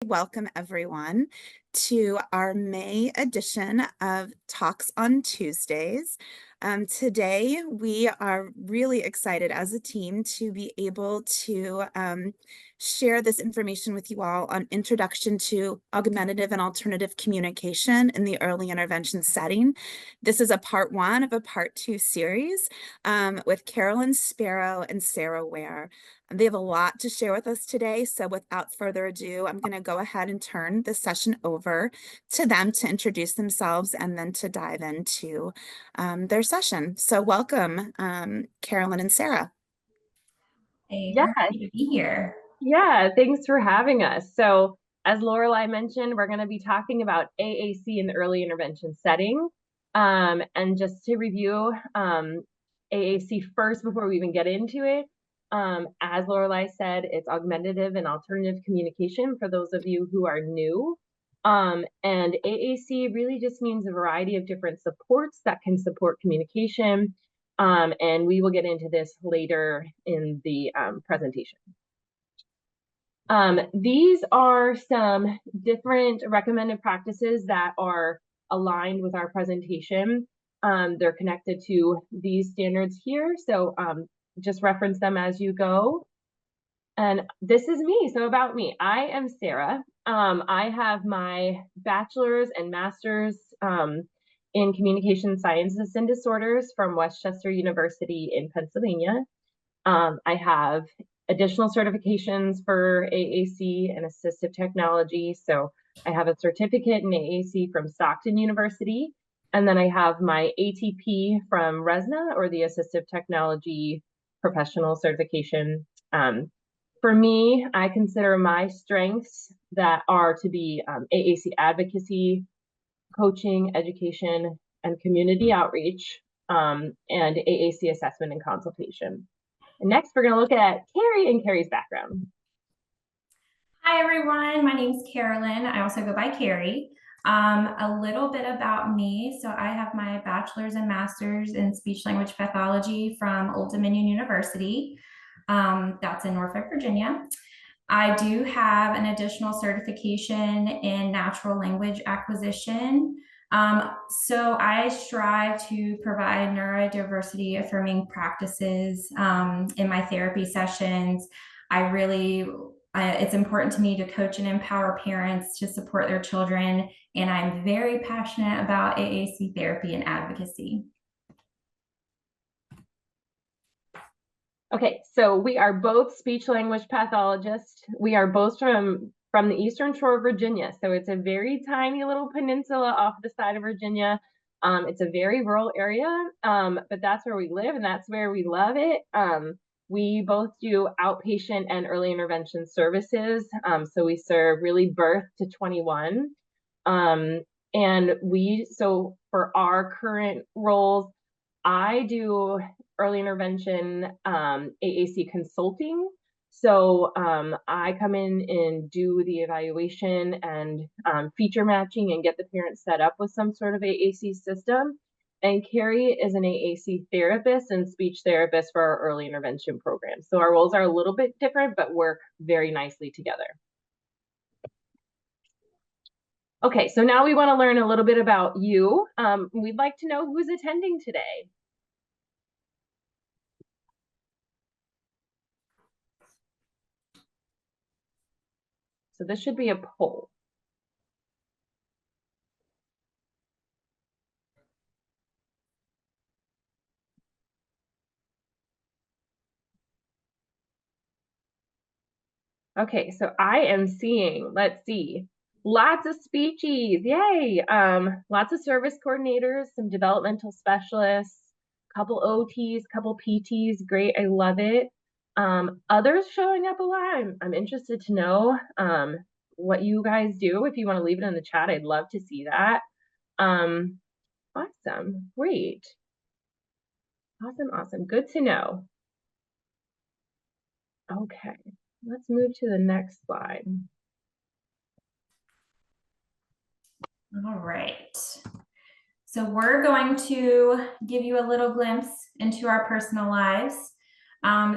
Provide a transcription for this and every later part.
welcome everyone to our May edition of Talks on Tuesdays. Today, we are really excited as a team to be able to share this information with you all on Introduction to Augmentative and Alternative Communication in the Early Intervention Setting. This is a part 1 of a part 2 series with Carolyn Sparrow and Sara Ware. They have a lot to share with us today, so without further ado, I'm going to go ahead and turn the session over to them to introduce themselves and then to dive into their session. So welcome, Carolyn and Sara. Hey, we're happy to be here. Yeah, thanks for having us. So as Lorelei mentioned, we're going to be talking about AAC in the early intervention setting. And just to review AAC first before we even get into it, as Lorelei said, it's augmentative and alternative communication for those of you who are new. And AAC really just means a variety of different supports that can support communication. And we will get into this later in the presentation. These are some different recommended practices that are aligned with our presentation. They're connected to these standards here, so just reference them as you go. And this is me, so about me. I am Sara. I have my bachelor's and master's in communication sciences and disorders from Westchester University in Pennsylvania. I have additional certifications for AAC and assistive technology. So I have a certificate in AAC from Stockton University. And then I have my ATP from RESNA, or the Assistive Technology Professional Certification. For me, I consider my strengths that are to be AAC advocacy, coaching, education, and community outreach, and AAC assessment and consultation. And next, we're going to look at Carrie and Carrie's background. Hi, everyone. My name's Carolyn. I also go by Carrie. A little bit about me. So I have my bachelor's and master's in speech language pathology from Old Dominion University. That's in Norfolk, Virginia. I do have an additional certification in natural language acquisition. So I strive to provide neurodiversity affirming practices in my therapy sessions. It's important to me to coach and empower parents to support their children, and I'm very passionate about AAC therapy and advocacy. Okay, so we are both speech language pathologists. We are both from the Eastern Shore of Virginia. So it's a very tiny little peninsula off the side of Virginia. It's a very rural area, but that's where we live and that's where we love it. We both do outpatient and early intervention services. So we serve really birth to 21. So for our current roles, I do early intervention AAC consulting. So I come in and do the evaluation and feature matching and get the parents set up with some sort of AAC system. And Carrie is an AAC therapist and speech therapist for our early intervention program. So our roles are a little bit different, but work very nicely together. Okay, so now we want to learn a little bit about you. We'd like to know who's attending today. So this should be a poll. Okay, so I am seeing, let's see, lots of speechies, yay! Lots of service coordinators, some developmental specialists, couple OTs, couple PTs, great, I love it. Others showing up a lot. I'm interested to know what you guys do. If you want to leave it in the chat, I'd love to see that. Awesome, great. Awesome, good to know. Okay, let's move to the next slide. All right. So we're going to give you a little glimpse into our personal lives.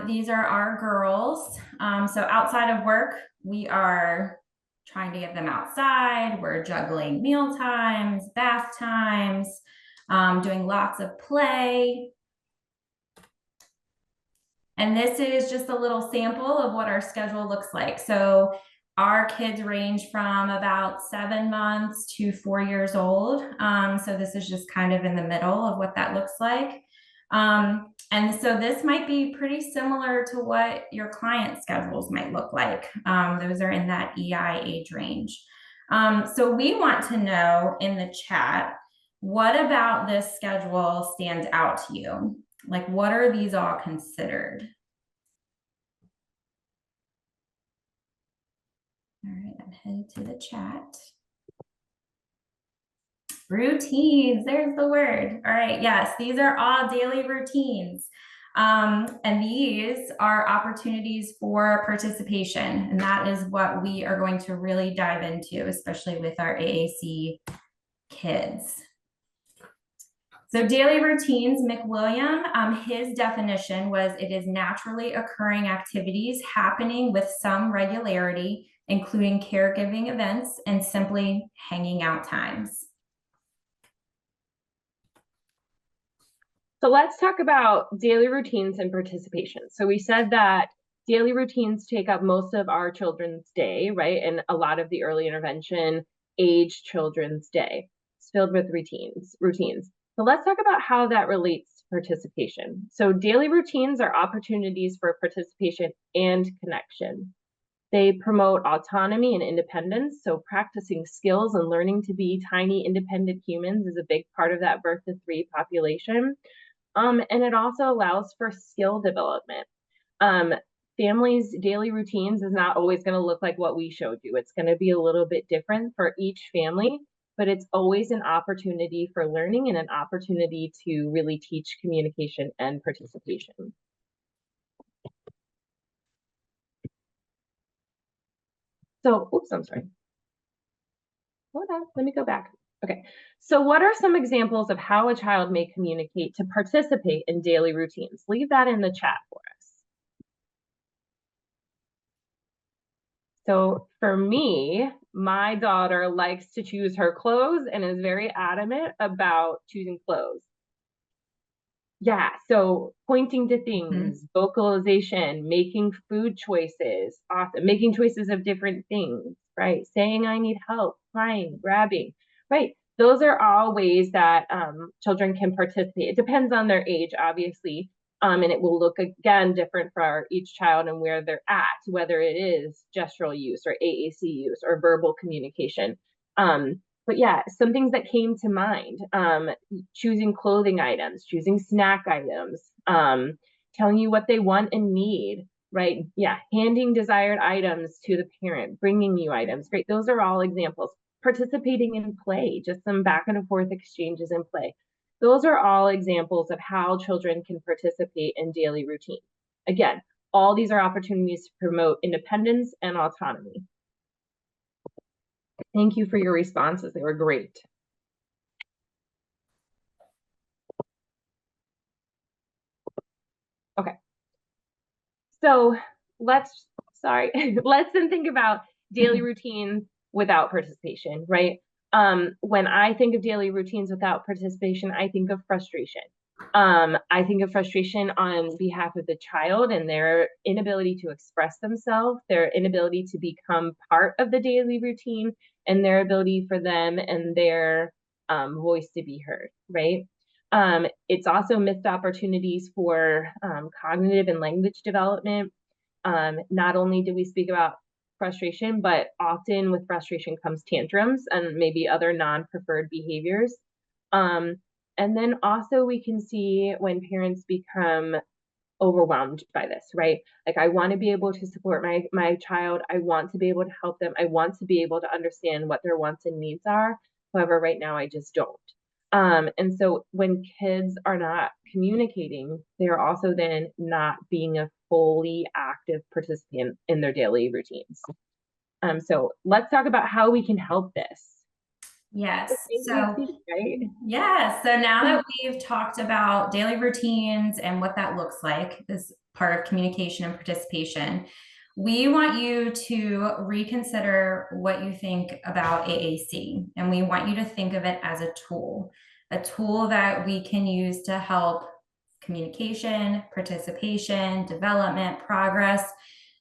These are our girls. So outside of work, we are trying to get them outside. We're juggling meal times, bath times, doing lots of play. And this is just a little sample of what our schedule looks like. So our kids range from about 7 months to 4 years old. So this is just kind of in the middle of what that looks like. And so this might be pretty similar to what your client schedules might look like. Those are in that EI age range. So we want to know in the chat, what about this schedule stands out to you? Like, what are these all considered? All right, I'm headed to the chat. Routines, there's the word. All right, yes, these are all daily routines. And these are opportunities for participation. And that is what we are going to really dive into, especially with our AAC kids. So daily routines, McWilliam, his definition was it is naturally occurring activities happening with some regularity, including caregiving events and simply hanging out times. So let's talk about daily routines and participation. So we said that daily routines take up most of our children's day, right? And a lot of the early intervention age children's day is filled with routines. So let's talk about how that relates to participation. So daily routines are opportunities for participation and connection. They promote autonomy and independence. So practicing skills and learning to be tiny independent humans is a big part of that birth to 3 population. And it also allows for skill development. Families' daily routines is not always going to look like what we showed you. It's going to be a little bit different for each family, but it's always an opportunity for learning and an opportunity to really teach communication and participation. So, oops, I'm sorry. Hold on, let me go back. Okay, so what are some examples of how a child may communicate to participate in daily routines? Leave that in the chat for us. So for me, my daughter likes to choose her clothes and is very adamant about choosing clothes. Yeah, so pointing to things, vocalization, making food choices, often making choices of different things, right? Saying I need help, crying, grabbing, right? Those are all ways that children can participate. It depends on their age, obviously, and it will look, again, different for each child and where they're at, whether it is gestural use or AAC use or verbal communication. But yeah, some things that came to mind, choosing clothing items, choosing snack items, telling you what they want and need, right? Yeah, handing desired items to the parent, bringing you items, right? Those are all examples. Participating in play, just some back and forth exchanges in play. Those are all examples of how children can participate in daily routine. Again, all these are opportunities to promote independence and autonomy. Thank you for your responses. They were great. Okay. So let's then think about daily routines without participation, right? When I think of daily routines without participation, I think of frustration. I think of frustration on behalf of the child and their inability to express themselves, their inability to become part of the daily routine, and their ability for them and their voice to be heard, right? It's also missed opportunities for cognitive and language development. Not only do we speak about frustration, but often with frustration comes tantrums and maybe other non-preferred behaviors. And then also we can see when parents become overwhelmed by this, right? Like, I want to be able to support my child. I want to be able to help them. I want to be able to understand what their wants and needs are. However, right now I just don't. And so when kids are not communicating, they're also then not being a fully active participant in their daily routines. So let's talk about how we can help this. Yes. Right? Yeah. So now that we've talked about daily routines and what that looks like as part of communication and participation, we want you to reconsider what you think about AAC, and we want you to think of it as a tool that we can use to help communication, participation, development, progress.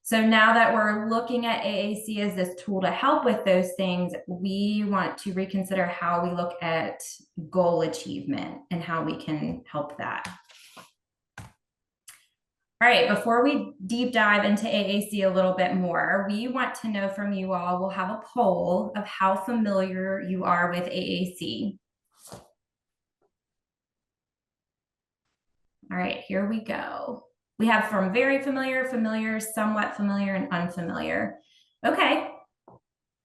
So now that we're looking at AAC as this tool to help with those things, we want to reconsider how we look at goal achievement and how we can help that. All right, before we deep dive into AAC a little bit more, we want to know from you all, we'll have a poll of how familiar you are with AAC. All right, here we go. We have from very familiar, familiar, somewhat familiar, and unfamiliar. Okay,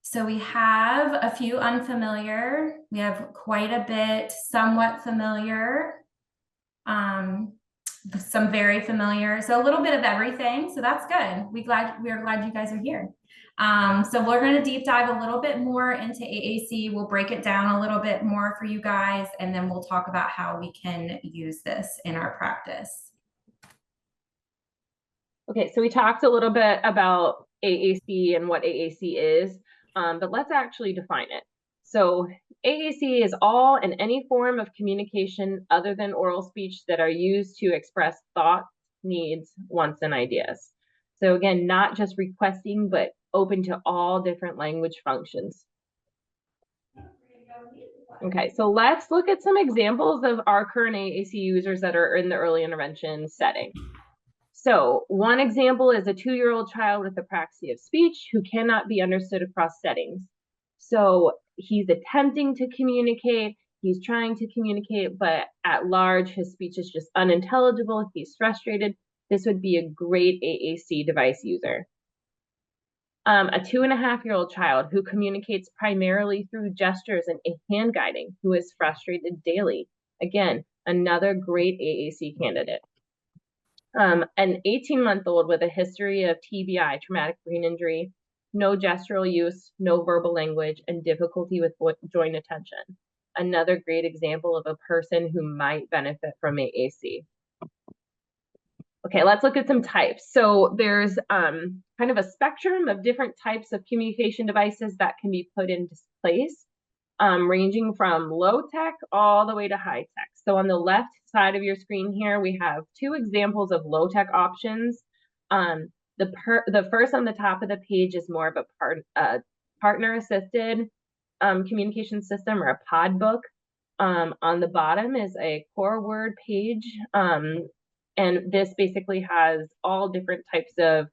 so we have a few unfamiliar. We have quite a bit somewhat familiar. Some very familiar, so a little bit of everything. So that's good. We are glad you guys are here. So we're going to deep dive a little bit more into AAC. We'll break it down a little bit more for you guys, and then we'll talk about how we can use this in our practice. Okay, so we talked a little bit about AAC and what AAC is, but let's actually define it. So AAC is all and any form of communication other than oral speech that are used to express thoughts, needs, wants, and ideas. So again, not just requesting, but open to all different language functions. Okay, so let's look at some examples of our current AAC users that are in the early intervention setting. So one example is a 2-year-old child with apraxia of speech who cannot be understood across settings. So he's attempting to communicate, he's trying to communicate, but at large, his speech is just unintelligible, he's frustrated. This would be a great AAC device user. A 2.5-year-old child who communicates primarily through gestures and hand guiding, who is frustrated daily. Again, another great AAC candidate. An 18-month-old with a history of TBI, traumatic brain injury, no gestural use, no verbal language, and difficulty with joint attention. Another great example of a person who might benefit from AAC. Okay, let's look at some types. So there's kind of a spectrum of different types of communication devices that can be put into place, ranging from low tech all the way to high tech. So on the left side of your screen here, we have 2 examples of low tech options. The first on the top of the page is more of a partner assisted communication system, or a pod book. On the bottom is a core word page. And this basically has all different types of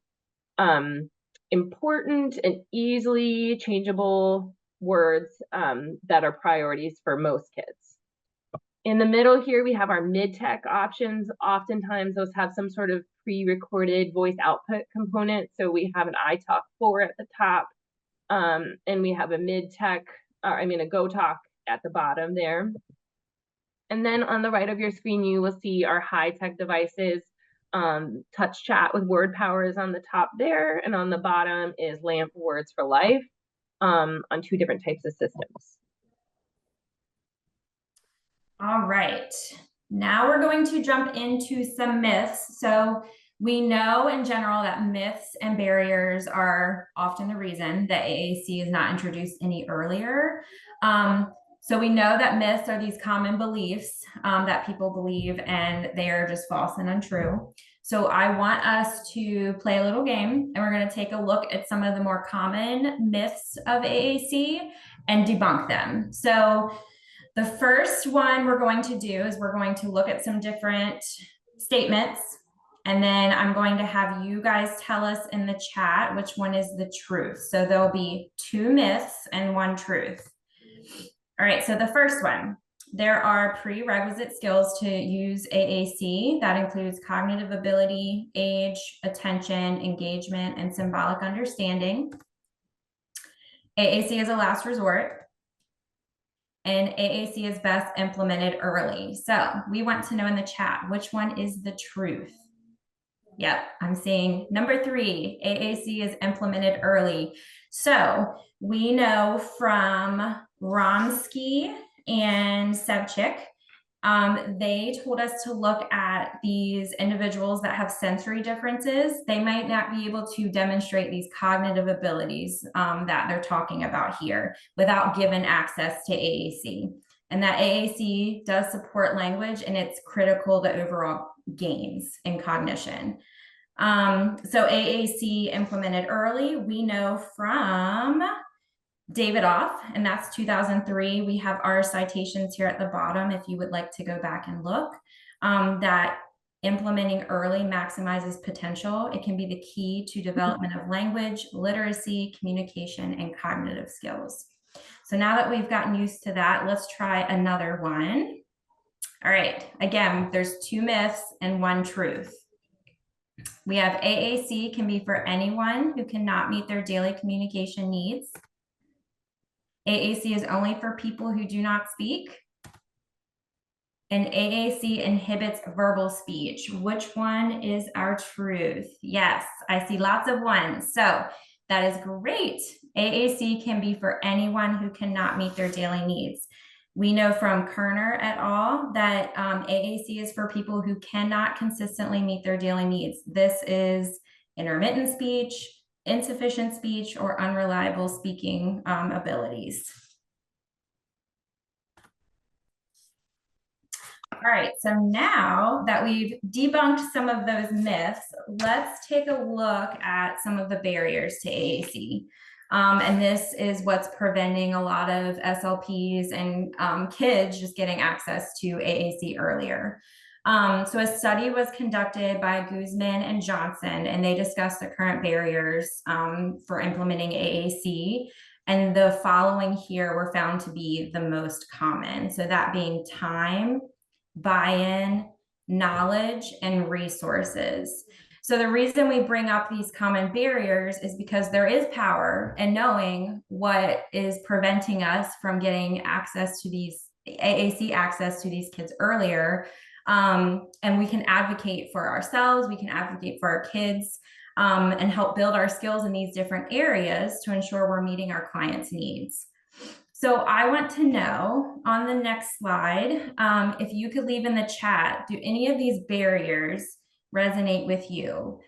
important and easily changeable words that are priorities for most kids. In the middle here, we have our mid-tech options. Oftentimes those have some sort of pre-recorded voice output component. So we have an iTalk 4 at the top, and we have a mid-tech, a GoTalk at the bottom there. And then on the right of your screen, you will see our high-tech devices. Touch Chat with word power is on the top there, and on the bottom is LAMP Words for Life on 2 different types of systems. All right, now we're going to jump into some myths. So we know in general that myths and barriers are often the reason that AAC is not introduced any earlier. So we know that myths are these common beliefs that people believe, and they are just false and untrue. So I want us to play a little game, and we're going to take a look at some of the more common myths of AAC and debunk them. So the first one we're going to do is we're going to look at some different statements, and then I'm going to have you guys tell us in the chat which one is the truth. So there'll be 2 myths and 1 truth. All right, so the first one, there are prerequisite skills to use AAC. That includes cognitive ability, age, attention, engagement, and symbolic understanding. AAC is a last resort, and AAC is best implemented early. So we want to know in the chat, which one is the truth? Yep, I'm seeing number 3, AAC is implemented early. So we know from Romsky and Sevchik They told us to look at these individuals that have sensory differences. They might not be able to demonstrate these cognitive abilities that they're talking about here without given access to AAC. And that AAC does support language, and it's critical to overall gains in cognition. So AAC implemented early, we know from David Off, and that's 2003. We have our citations here at the bottom if you would like to go back and look. That implementing early maximizes potential. It can be the key to development of language, literacy, communication, and cognitive skills. So now that we've gotten used to that, let's try another one. All right, again, there's 2 myths and 1 truth. We have AAC can be for anyone who cannot meet their daily communication needs. AAC is only for people who do not speak. And AAC inhibits verbal speech. Which one is our truth? Yes, I see lots of ones. So that is great. AAC can be for anyone who cannot meet their daily needs. We know from Kerner et al. That AAC is for people who cannot consistently meet their daily needs. This is intermittent speech, insufficient speech, or unreliable speaking abilities. All right, so now that we've debunked some of those myths, let's take a look at some of the barriers to AAC. And this is what's preventing a lot of SLPs and kids just getting access to AAC earlier. So a study was conducted by Guzman and Johnson, and they discussed the current barriers for implementing AAC. And the following here were found to be the most common. So that being time, buy-in, knowledge, and resources. So the reason we bring up these common barriers is because there is power in knowing what is preventing us from getting access to these AAC access to these kids earlier. And we can advocate for ourselves, we can advocate for our kids, and help build our skills in these different areas to ensure we're meeting our clients' needs. So I want to know on the next slide, if you could leave in the chat, do any of these barriers resonate with you?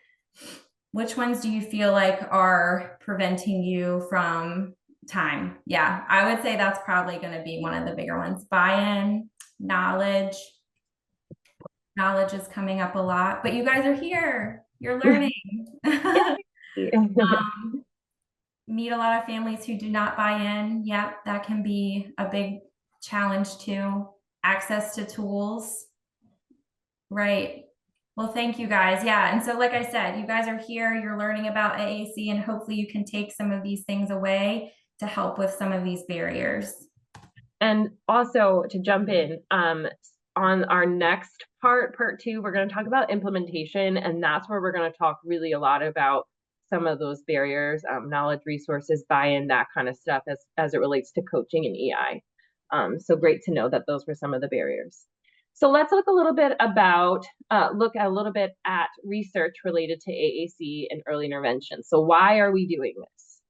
Which ones do you feel like are preventing you from time? Yeah, I would say that's probably going to be one of the bigger ones. Buy-in, knowledge. Knowledge is coming up a lot, but you guys are here. You're learning. Meet a lot of families who do not buy in. Yep, that can be a big challenge too. Access to tools. Right. Well, thank you guys. Yeah. And so like I said, you guys are here, you're learning about AAC, and hopefully you can take some of these things away to help with some of these barriers. And also to jump in, on our next part 2, we're going to talk about implementation, and that's where we're going to talk really a lot about some of those barriers, knowledge, resources, buy-in, that kind of stuff as it relates to coaching and EI. So great to know that those were some of the barriers. So let's look a little bit at research related to AAC and early intervention. So why are we doing this?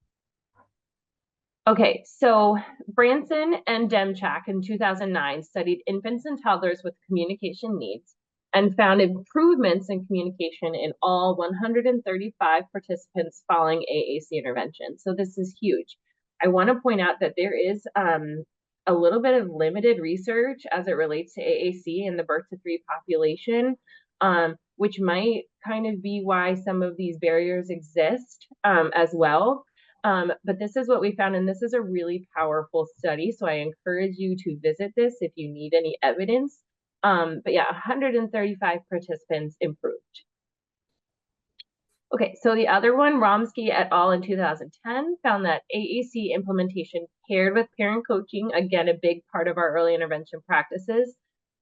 Okay, so Branson and Demchak in 2009 studied infants and toddlers with communication needs and found improvements in communication in all 135 participants following AAC intervention. So this is huge. I want to point out that there is a little bit of limited research as it relates to AAC in the birth to 3 population, which might kind of be why some of these barriers exist as well. But this is what we found, and this is a really powerful study. So I encourage you to visit this if you need any evidence. But yeah, 135 participants improved. Okay, so the other one, Romsky et al. In 2010 found that AAC implementation paired with parent coaching, again, a big part of our early intervention practices,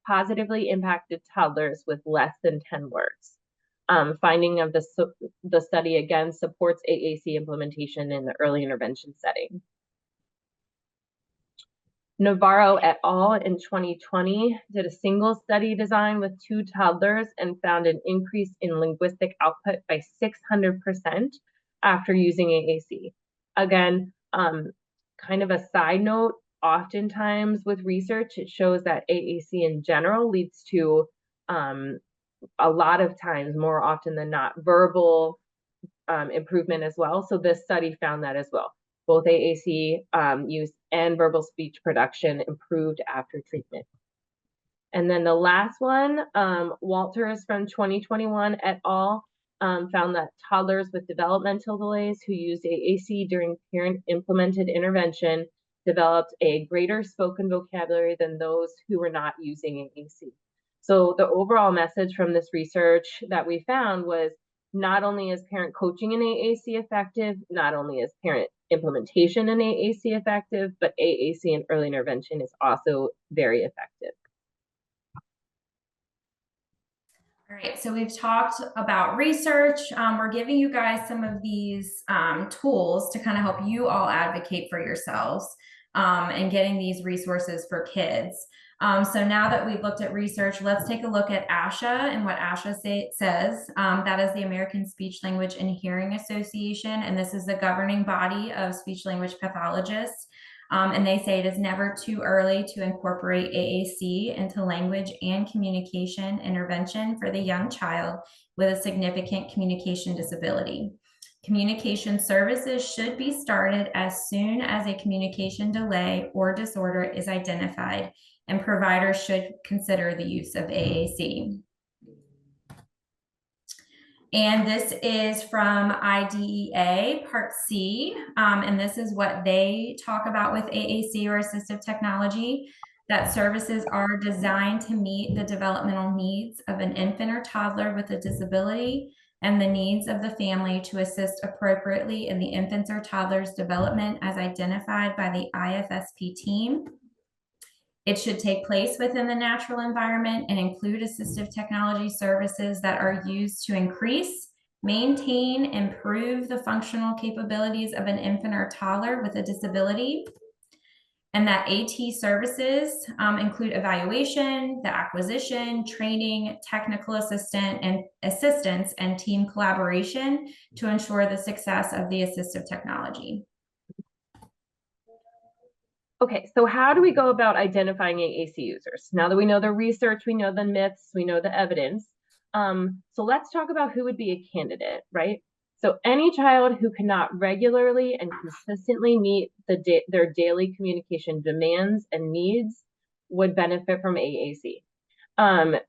positively impacted toddlers with less than 10 words. Finding of the study again supports AAC implementation in the early intervention setting. Navarro et al. In 2020 did a single study design with 2 toddlers and found an increase in linguistic output by 600% after using AAC. Again, kind of a side note, oftentimes with research, it shows that AAC in general leads to a lot of times, more often than not, verbal improvement as well. So this study found that as well. Both AAC use and verbal speech production improved after treatment. And then the last one, Walters from 2021 et al. Found that toddlers with developmental delays who used AAC during parent-implemented intervention developed a greater spoken vocabulary than those who were not using AAC. So the overall message from this research that we found was not only is parent coaching in AAC effective, not only is parent implementation in AAC effective, but AAC in early intervention is also very effective. All right, so we've talked about research. We're giving you guys some of these tools to kind of help you all advocate for yourselves and getting these resources for kids. So now that we've looked at research, let's take a look at ASHA and what ASHA says. That is the American Speech Language and Hearing Association, and this is the governing body of speech language pathologists. And they say it is never too early to incorporate AAC into language and communication intervention for the young child with a significant communication disability. Communication services should be started as soon as a communication delay or disorder is identified, and providers should consider the use of AAC. And this is from IDEA Part C, and this is what they talk about with AAC or assistive technology, that services are designed to meet the developmental needs of an infant or toddler with a disability and the needs of the family to assist appropriately in the infant's or toddler's development as identified by the IFSP team. It should take place within the natural environment and include assistive technology services that are used to increase, maintain, improve the functional capabilities of an infant or toddler with a disability. And that AT services include evaluation, the acquisition, training, technical assistance, and team collaboration to ensure the success of the assistive technology. Okay, so how do we go about identifying AAC users? Now that we know the research, we know the myths, we know the evidence. So let's talk about who would be a candidate, right? So any child who cannot regularly and consistently meet their daily communication demands and needs would benefit from AAC.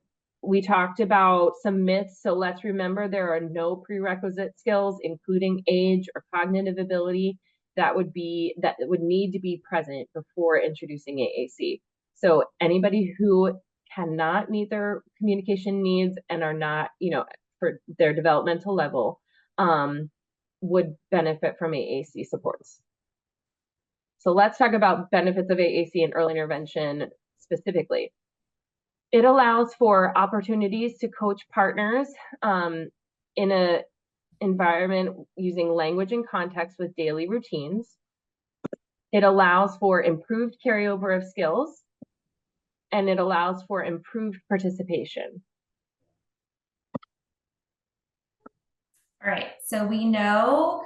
We talked about some myths, so let's remember there are no prerequisite skills, including age or cognitive ability, that would need to be present before introducing AAC. So anybody who cannot meet their communication needs and are not, for their developmental level, would benefit from AAC supports. So let's talk about benefits of AAC in early intervention specifically. It allows for opportunities to coach partners in an environment using language and context with daily routines. It allows for improved carryover of skills, and it allows for improved participation. All right, so we know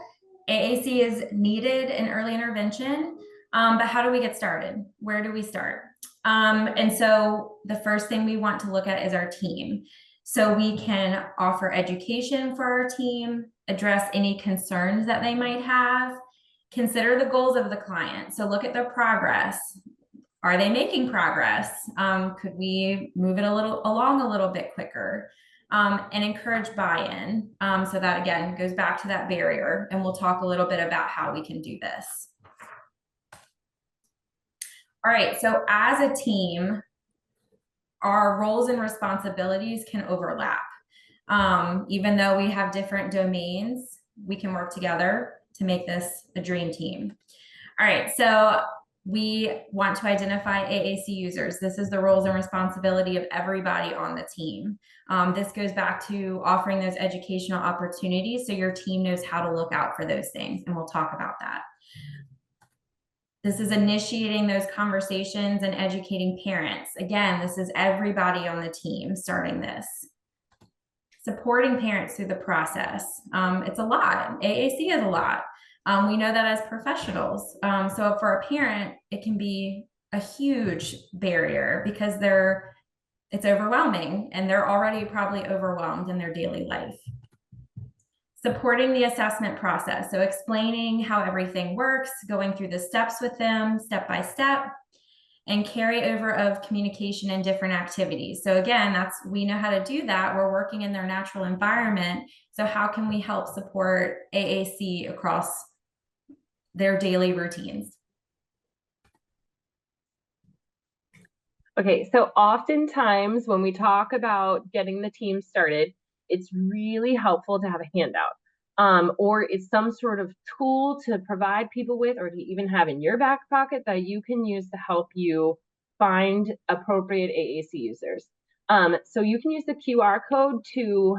AAC is needed in early intervention, but how do we get started? Where do we start? And so the first thing we want to look at is our team. So we can offer education for our team, address any concerns that they might have, consider the goals of the client. So look at their progress. Are they making progress? Could we move it along a little bit quicker? And encourage buy-in. So that again goes back to that barrier, and we'll talk a little bit about how we can do this. All right, so as a team, our roles and responsibilities can overlap. Even though we have different domains, we can work together to make this a dream team. All right, so we want to identify AAC users. This is the roles and responsibility of everybody on the team. This goes back to offering those educational opportunities so your team knows how to look out for those things, and we'll talk about that. This is initiating those conversations and educating parents. Again, this is everybody on the team starting this. Supporting parents through the process. It's a lot. AAC is a lot. We know that as professionals. So for a parent, it can be a huge barrier because it's overwhelming and they're already probably overwhelmed in their daily life. Supporting the assessment process. So explaining how everything works, going through the steps with them step by step, and carryover of communication in different activities. So again, we know how to do that. We're working in their natural environment. So how can we help support AAC across their daily routines? Okay, so oftentimes when we talk about getting the team started, it's really helpful to have a handout, or it's some sort of tool to provide people with, or to even have in your back pocket that you can use to help you find appropriate AAC users. So you can use the QR code to,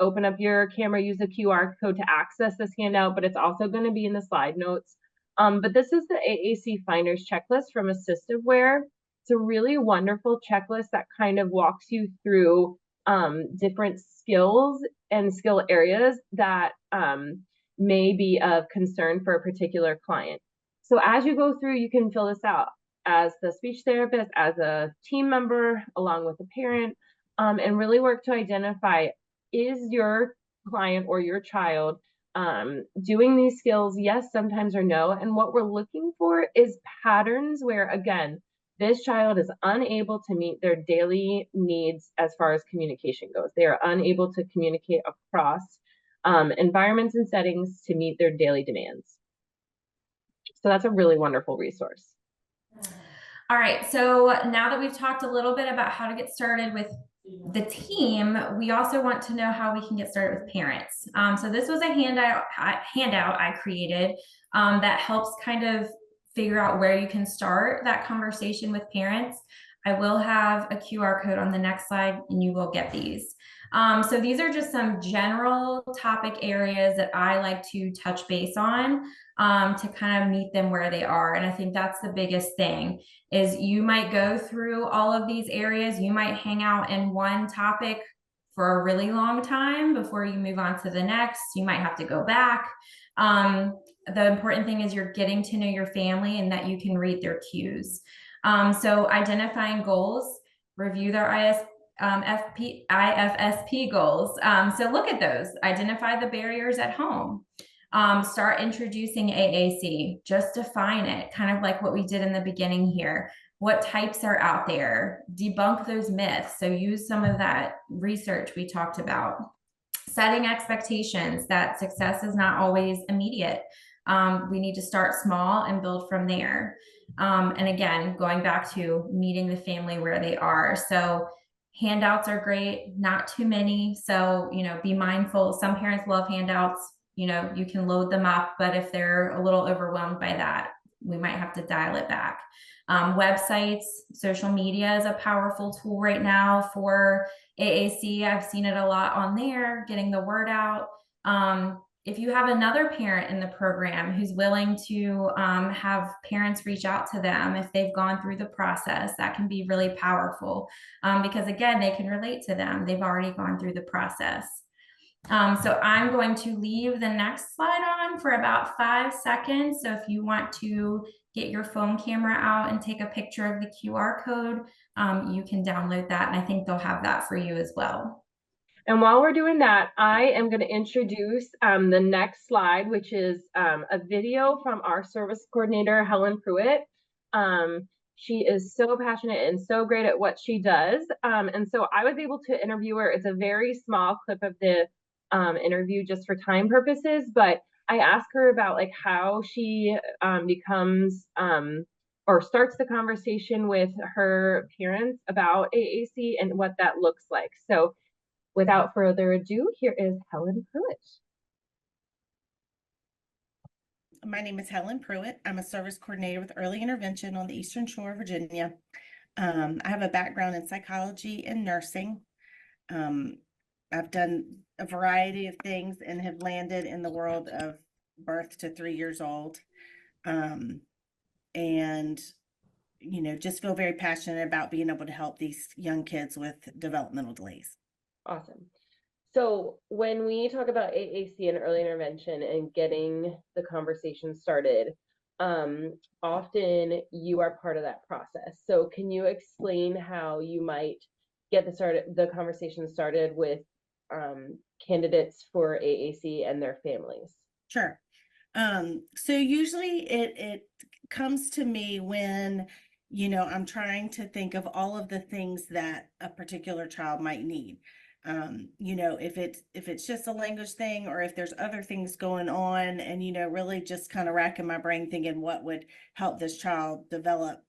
open up your camera, use the QR code to access this handout, but it's also going to be in the slide notes. But this is the AAC Finders Checklist from Assistive. It's a really wonderful checklist that kind of walks you through different skills and skill areas that may be of concern for a particular client. So as you go through, you can fill this out as the speech therapist, as a team member, along with a parent, and really work to identify, is your client or your child doing these skills, yes, sometimes, or no. And what we're looking for is patterns where, again, this child is unable to meet their daily needs as far as communication goes. They are unable to communicate across environments and settings to meet their daily demands. So that's a really wonderful resource. All right, so now that we've talked a little bit about how to get started with the team, we also want to know how we can get started with parents. So this was a handout I created that helps kind of figure out where you can start that conversation with parents. I will have a QR code on the next slide and you will get these. So these are just some general topic areas that I like to touch base on to kind of meet them where they are. And I think that's the biggest thing is you might go through all of these areas. You might hang out in one topic for a really long time before you move on to the next. You might have to go back. The important thing is you're getting to know your family and that you can read their cues. So identifying goals, review their IFSP goals. So look at those, identify the barriers at home. Start introducing AAC, just define it, kind of like what we did in the beginning here. What types are out there? Debunk those myths. So use some of that research we talked about. Setting expectations that success is not always immediate. We need to start small and build from there. And again, going back to meeting the family where they are. So handouts are great, not too many. So, be mindful. Some parents love handouts. You can load them up, but if they're a little overwhelmed by that, we might have to dial it back. Websites, social media is a powerful tool right now for AAC. I've seen it a lot on there, getting the word out. If you have another parent in the program who's willing to have parents reach out to them if they've gone through the process, that can be really powerful because again, they can relate to them. They've already gone through the process. So I'm going to leave the next slide on for about 5 seconds. So if you want to get your phone camera out and take a picture of the QR code, you can download that. And I think they'll have that for you as well. And while we're doing that, I am going to introduce the next slide, which is a video from our service coordinator, Helen Pruitt. She is so passionate and so great at what she does. And so I was able to interview her. It's a very small clip of the interview just for time purposes, but I asked her about like how she becomes or starts the conversation with her parents about AAC and what that looks like. So without further ado, here is Helen Pruitt. My name is Helen Pruitt. I'm a service coordinator with Early Intervention on the Eastern Shore of Virginia. I have a background in psychology and nursing. I've done a variety of things and have landed in the world of birth to 3 years old. And, just feel very passionate about being able to help these young kids with developmental delays. Awesome. So when we talk about AAC and early intervention and getting the conversation started, often you are part of that process. So can you explain how you might get the conversation started with candidates for AAC and their families? Sure. So usually it comes to me when, I'm trying to think of all of the things that a particular child might need. If it's just a language thing, or if there's other things going on, and, really just kind of racking my brain thinking what would help this child develop,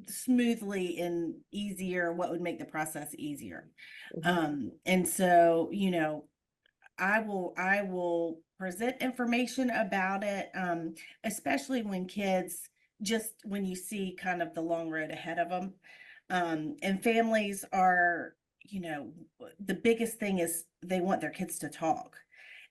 smoothly and easier, what would make the process easier. And so, I will present information about it, especially when kids, just when you see kind of the long road ahead of them. And families are, the biggest thing is they want their kids to talk.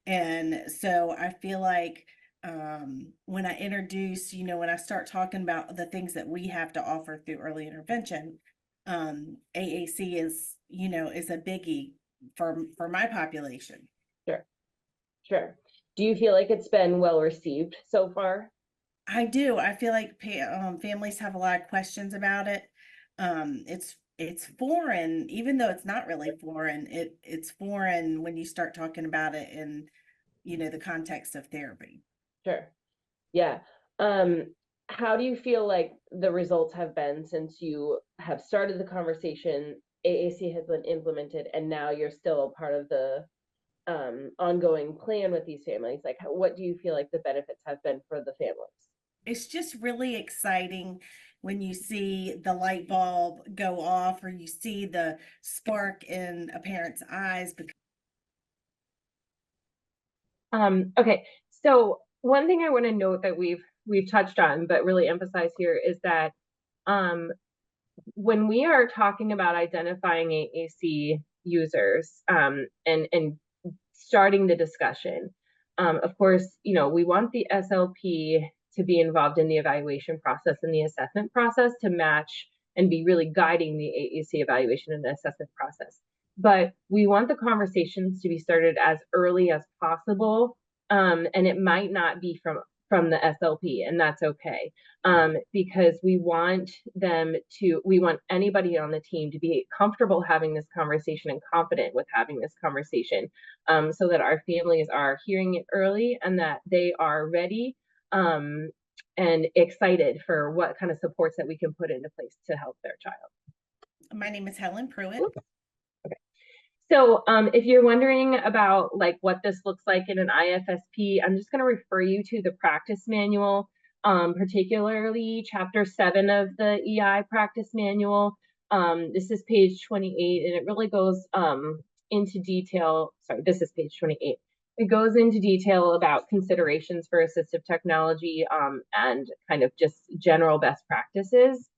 And so I feel like when I introduce, when I start talking about the things that we have to offer through early intervention, AAC is a biggie for my population. Sure. Do you feel like it's been well received so far? I do. I feel like families have a lot of questions about it. It's foreign, even though it's not really foreign. It's foreign when you start talking about it in, the context of therapy. Sure. Yeah. How do you feel like the results have been since you have started the conversation, AAC has been implemented, and now you're still a part of the ongoing plan with these families? Like, what do you feel like the benefits have been for the families? It's just really exciting when you see the light bulb go off, or you see the spark in a parent's eyes. Okay, so one thing I want to note that we've touched on, but really emphasize here, is that when we are talking about identifying AAC users and starting the discussion, of course, we want the SLP to be involved in the evaluation process and the assessment process to match and be really guiding the AAC evaluation and the assessment process. But we want the conversations to be started as early as possible, and it might not be from the SLP, and that's okay, because we want anybody on the team to be comfortable having this conversation and confident with having this conversation, so that our families are hearing it early and that they are ready and excited for what kind of supports that we can put into place to help their child. My name is Carolyn Pruitt. Okay. So if you're wondering about like what this looks like in an IFSP, I'm just going to refer you to the practice manual, particularly chapter 7 of the EI practice manual. This is page 28, and it really goes into detail. Sorry, this is page 28. It goes into detail about considerations for assistive technology and kind of just general best practices.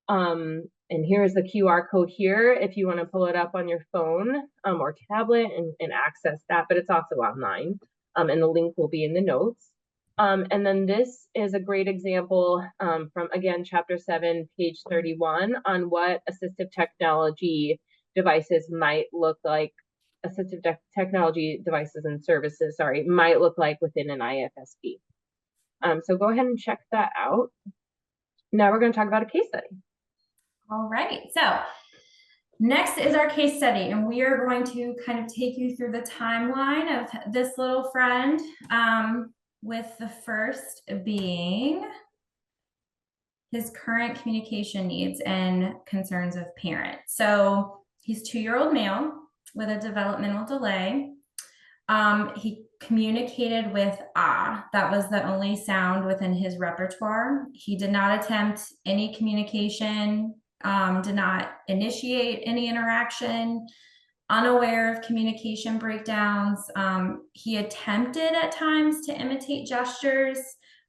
And here's the QR code here if you want to pull it up on your phone or tablet and access that, but it's also online. And the link will be in the notes. And then this is a great example from, again, chapter 7, page 31, on what assistive technology devices might look like, assistive technology devices and services, sorry, might look like within an IFSP. So go ahead and check that out. Now we're going to talk about a case study. All right, so next is our case study, and we are going to kind of take you through the timeline of this little friend, with the first being his current communication needs and concerns of parents. So he's 2-year-old male with a developmental delay. He communicated with ah. That was the only sound within his repertoire. He did not attempt any communication, did not initiate any interaction, unaware of communication breakdowns. He attempted at times to imitate gestures,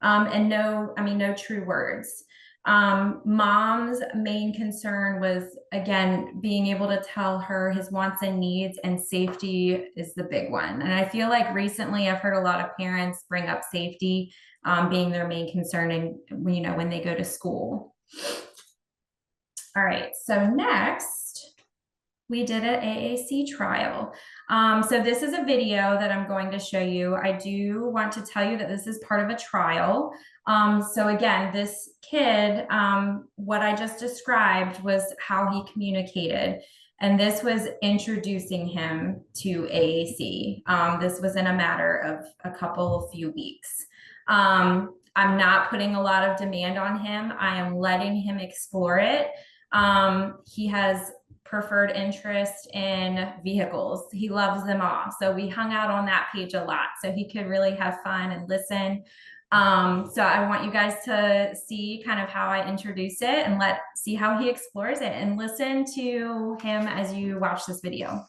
and no true words. Mom's main concern was, again, being able to tell her his wants and needs, and safety is the big one. And I feel like recently I've heard a lot of parents bring up safety being their main concern, and when they go to school. All right, so next We did an AAC trial. So this is a video that I'm going to show you. I do want to tell you that this is part of a trial. So again, this kid, what I just described was how he communicated. And this was introducing him to AAC. This was in a matter of a few weeks. I'm not putting a lot of demand on him. I am letting him explore it. He has preferred interest in vehicles. He loves them all. So we hung out on that page a lot so he could really have fun and listen. So I want you guys to see kind of how I introduce it and see how he explores it, and listen to him as you watch this video.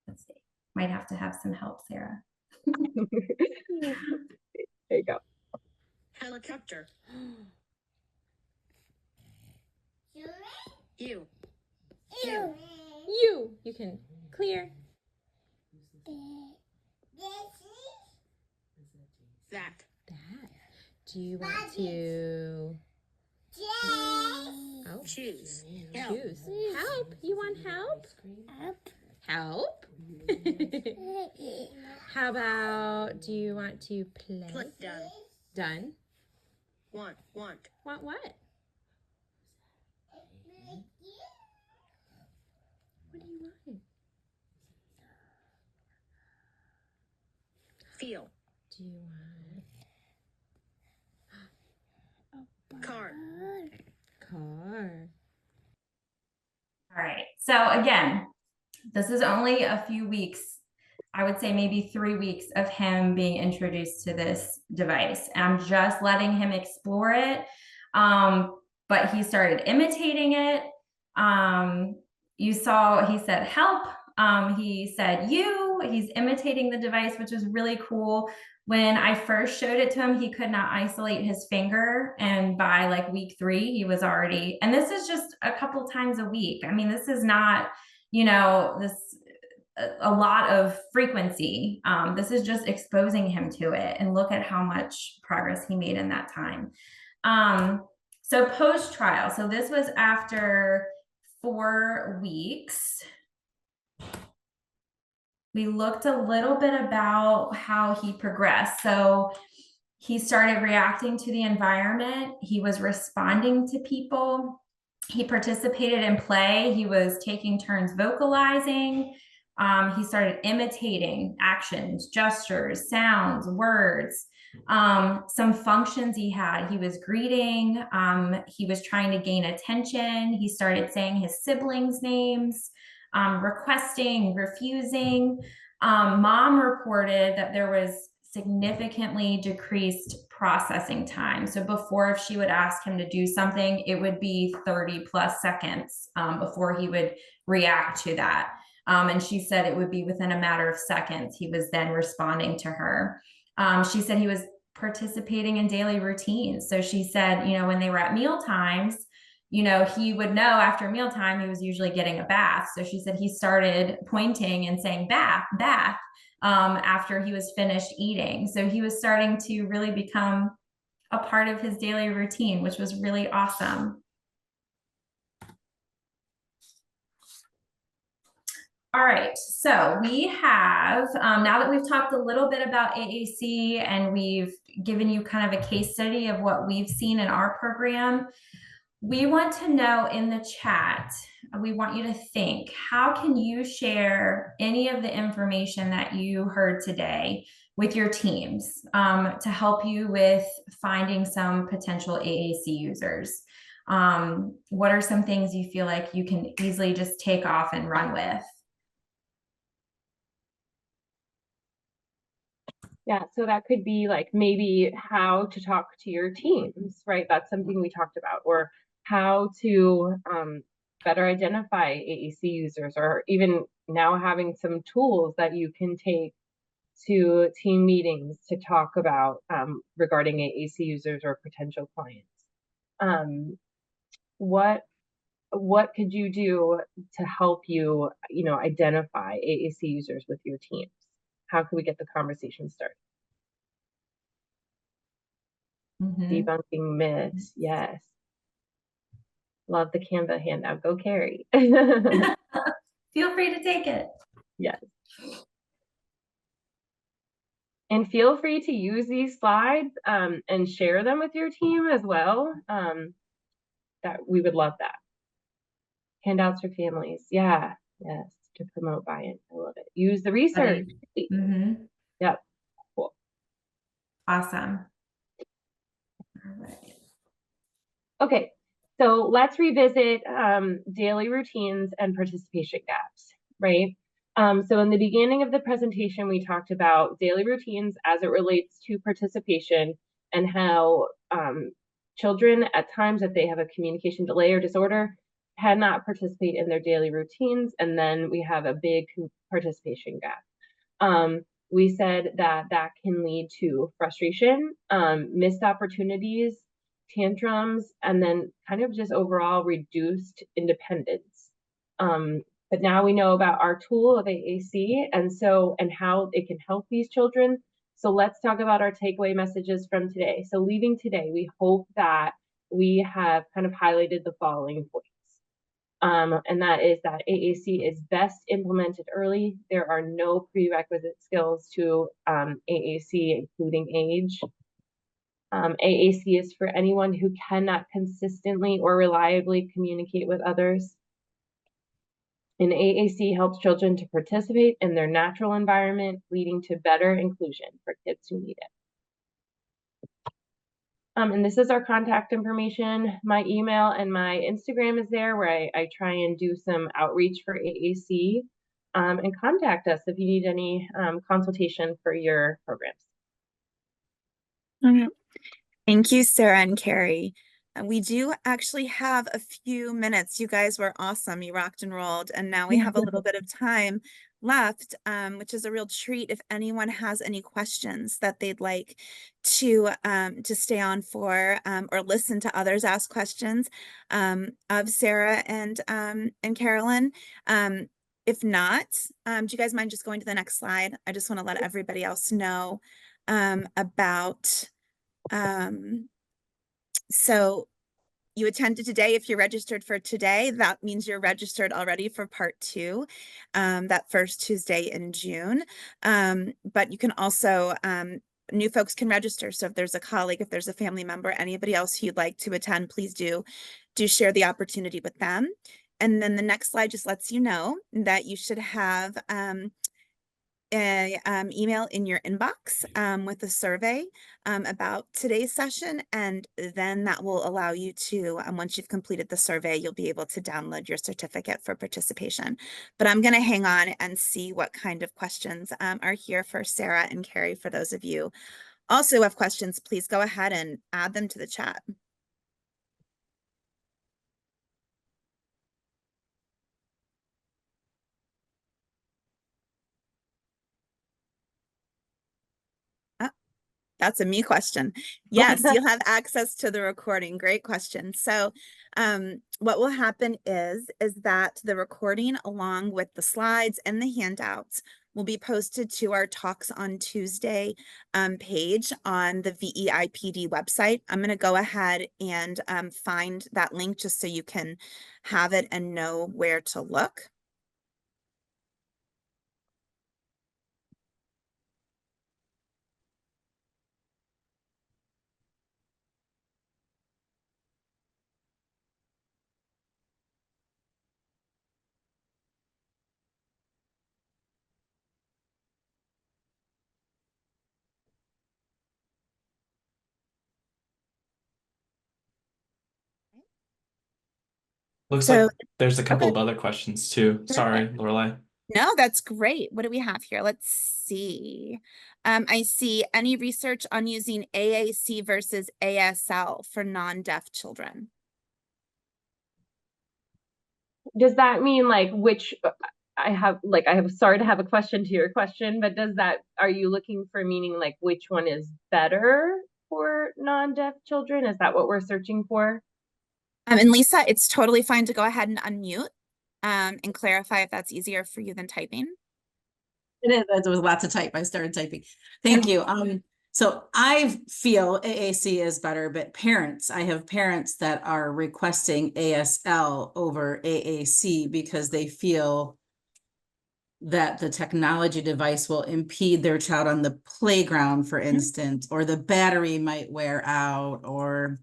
Let's see. Might have to have some help, Sarah. There you go. Helicopter. You. You can clear. That. Do you want to Choose. choose? Help. You want help? Help. How about, do you want to play? Click done. Done. Want. Want what? What do you want? Feel. Do you want Car. car? All right. So again, this is only a few weeks, I would say maybe 3 weeks of him being introduced to this device. And I'm just letting him explore it. But he started imitating it. You saw, he said, help. He said, you. He's imitating the device, which is really cool. When I first showed it to him, he could not isolate his finger. And by like week 3, he was already, and this is just a couple times a week. I mean, this is not, you know, a lot of frequency. This is just exposing him to it, and look at how much progress he made in that time. So post-trial, so this was after 4 weeks. We looked a little bit about how he progressed. So he started reacting to the environment. He was responding to people. He participated in play. He was taking turns vocalizing. He started imitating actions, gestures, sounds, words. Some functions he had. He was greeting. He was trying to gain attention. He started saying his siblings' names, requesting, refusing. Mom reported that there was significantly decreased processing time. So before, if she would ask him to do something, it would be 30 plus seconds before he would react to that. And she said it would be within a matter of seconds he was then responding to her. She said he was participating in daily routines. So she said, you know, when they were at meal times, you know, he would know after mealtime he was usually getting a bath. So she said he started pointing and saying bath, bath, after he was finished eating. So he was starting to really become a part of his daily routine, which was really awesome. All right, so we have, now that we've talked a little bit about AAC and we've given you kind of a case study of what we've seen in our program, we want to know in the chat, we want you to think, how can you share any of the information that you heard today with your teams to help you with finding some potential AAC users? What are some things you feel like you can easily just take off and run with? Yeah, so that could be like maybe how to talk to your teams, right? That's something we talked about, or how to better identify AAC users, or even now having some tools that you can take to team meetings to talk about regarding AAC users or potential clients. What could you do to help you, you know, identify AAC users with your teams? How can we get the conversation started? Debunking myths. Yes. Love the Canva handout. Go Carrie. Feel free to take it. Yes. And feel free to use these slides and share them with your team as well. That we would love that. Handouts for families. Yeah. Yes. To promote buy-in. I love it. Use the research. Yep. Cool. Awesome. All right. Okay. So let's revisit daily routines and participation gaps, right? So in the beginning of the presentation, we talked about daily routines as it relates to participation and how children at times, if they have a communication delay or disorder, cannot participate in their daily routines. And then we have a big participation gap. We said that that can lead to frustration, missed opportunities, tantrums, and then kind of just overall reduced independence. But now we know about our tool of AAC and how it can help these children. So let's talk about our takeaway messages from today. So leaving today, we hope that we have kind of highlighted the following points. And that is that AAC is best implemented early. There are no prerequisite skills to AAC, including age. AAC is for anyone who cannot consistently or reliably communicate with others. And AAC helps children to participate in their natural environment, leading to better inclusion for kids who need it. And this is our contact information. My email and my Instagram is there where I try and do some outreach for AAC. And contact us if you need any consultation for your programs. Thank you, Sarah and Carrie. We do actually have a few minutes. You guys were awesome. You rocked and rolled. And now we have a little bit of time left, which is a real treat. If anyone has any questions that they'd like to stay on for or listen to others ask questions of Sarah and Carolyn. If not, do you guys mind just going to the next slide? I just want to let everybody else know about so you attended today. If you're registered for today, that means you're registered already for part 2, that first Tuesday in June. But you can also, new folks can register. So if there's a colleague, if there's a family member, anybody else who'd like to attend, please do share the opportunity with them. And then the next slide just lets you know that you should have a email in your inbox with a survey about today's session, and then that will allow you to, once you've completed the survey, you'll be able to download your certificate for participation. But I'm going to hang on and see what kind of questions are here for Sarah and Carrie. For those of you also who have questions, please go ahead and add them to the chat. That's a me question. Yes, you'll have access to the recording. Great question. So what will happen is that the recording, along with the slides and the handouts, will be posted to our Talks on Tuesday page on the VEIPD website. I'm going to go ahead and find that link just so you can have it and know where to look. Looks So like there's a couple of other questions too. Sorry, Lorelai. No, that's great. What do we have here? Let's see. I see any research on using AAC versus ASL for non-deaf children. Does that mean like which sorry to have a question to your question, but are you looking for meaning like which one is better for non-deaf children? Is that what we're searching for? And Lisa, it's totally fine to go ahead and unmute and clarify if that's easier for you than typing. It is. There was lots of type. I started typing. Thank you. So I feel AAC is better, but I have parents that are requesting ASL over AAC because they feel that the technology device will impede their child on the playground, for instance, or the battery might wear out, or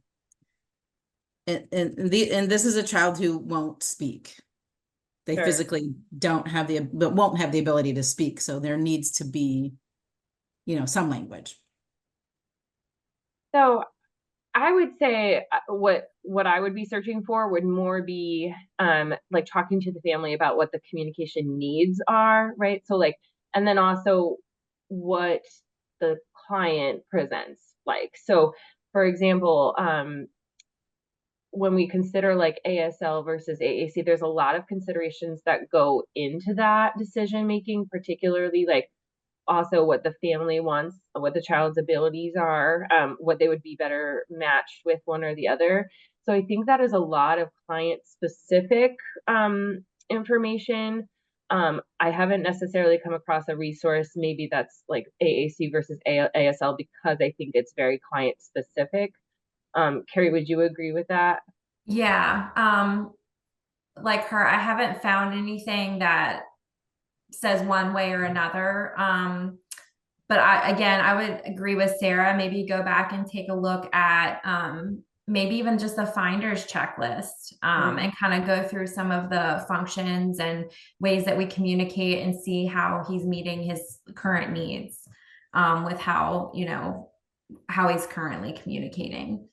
and this is a child who won't speak. They Sure. physically don't have won't have the ability to speak. So there needs to be, some language. So I would say what I would be searching for would more be like talking to the family about what the communication needs are, right? So like, and then also what the client presents like. So for example, when we consider like ASL versus AAC, there's a lot of considerations that go into that decision making, particularly like also what the family wants, what the child's abilities are, what they would be better matched with one or the other. So I think that is a lot of client specific information. I haven't necessarily come across a resource, maybe that's like AAC versus ASL, because I think it's very client specific. Carrie, would you agree with that? Yeah. Like her, I haven't found anything that says one way or another. But I would agree with Sarah, maybe go back and take a look at maybe even just the finder's checklist and kind of go through some of the functions and ways that we communicate and see how he's meeting his current needs with how he's currently communicating.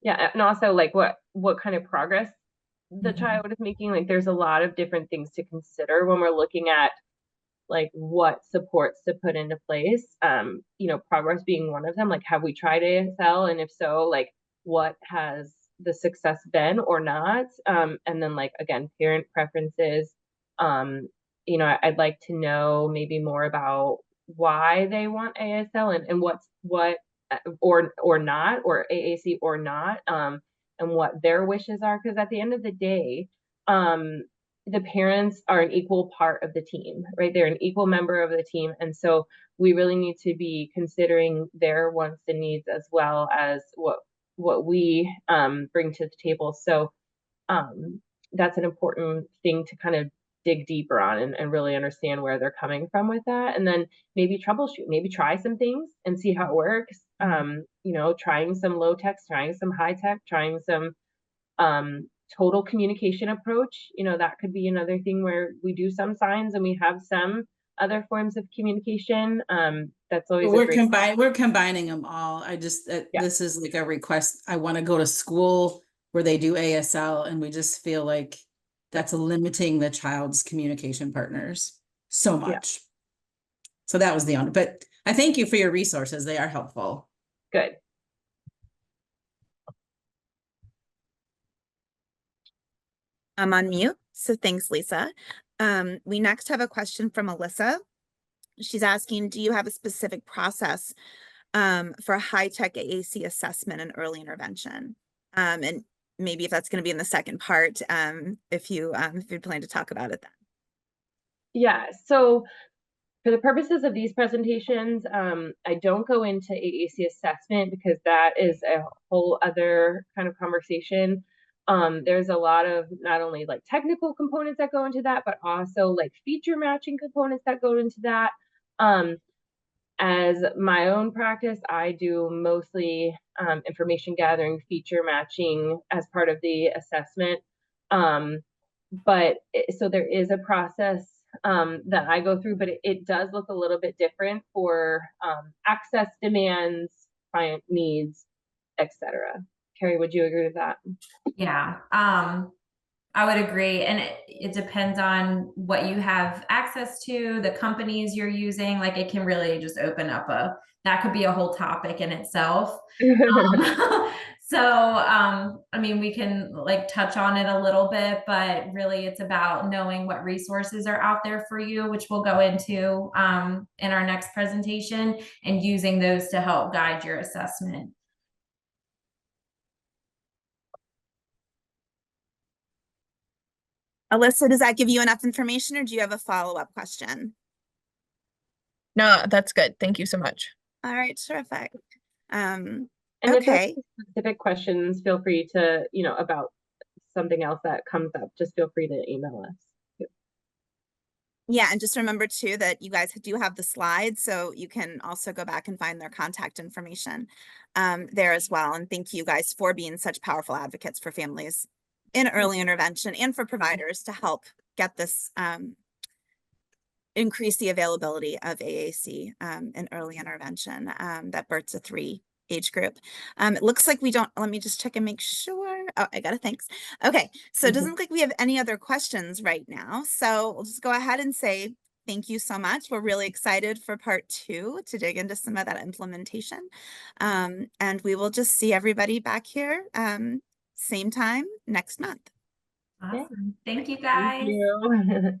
Yeah, and also like what kind of progress the child is making. Like there's a lot of different things to consider when we're looking at like what supports to put into place. Progress being one of them. Like, have we tried ASL? And if so, like what has the success been or not? And then like again, parent preferences. I'd like to know maybe more about why they want ASL and what or not, or AAC or not, and what their wishes are. Because at the end of the day, the parents are an equal part of the team, right? They're an equal member of the team. And so we really need to be considering their wants and needs as well as what we bring to the table. So that's an important thing to kind of dig deeper on and really understand where they're coming from with that. And then maybe troubleshoot, maybe try some things and see how it works. Trying some low tech, trying some high tech, trying some total communication approach. That could be another thing where we do some signs and we have some other forms of communication. That's always we're combining them all. I just This is like a request. I want to go to school where they do ASL, and we just feel like that's limiting the child's communication partners so much. Yeah. So that was the only, but I thank you for your resources. They are helpful. Good. I'm on mute, so thanks, Lisa. We next have a question from Alyssa. She's asking, do you have a specific process for high-tech AAC assessment and early intervention? And maybe if that's going to be in the second part, if you plan to talk about it then. Yeah, so for the purposes of these presentations, I don't go into AAC assessment because that is a whole other kind of conversation. There's a lot of not only like technical components that go into that, but also like feature matching components that go into that. As my own practice, I do mostly information gathering, feature matching as part of the assessment. So there is a process that I go through, but it does look a little bit different for access demands, client needs, etc. Carrie, would you agree with that? Yeah, I would agree. And it depends on what you have access to, the companies you're using. Like it can really just open up that could be a whole topic in itself. We can like touch on it a little bit, but really it's about knowing what resources are out there for you, which we'll go into in our next presentation, and using those to help guide your assessment. Alyssa, does that give you enough information, or do you have a follow-up question? No, that's good. Thank you so much. All right, terrific. And if there's Okay. any specific questions, feel free to, about something else that comes up, just feel free to email us. Yeah, and just remember too that you guys do have the slides, so you can also go back and find their contact information there as well. And thank you guys for being such powerful advocates for families in early intervention and for providers to help get this increase the availability of AAC in early intervention that birth to 3 age group. It looks like we don't, let me just check and make sure. Oh, I got it, thanks. Okay, so it doesn't look like we have any other questions right now. So we'll just go ahead and say thank you so much. We're really excited for part 2 to dig into some of that implementation. And we will just see everybody back here same time next month. Awesome. Thank you Thank guys. you.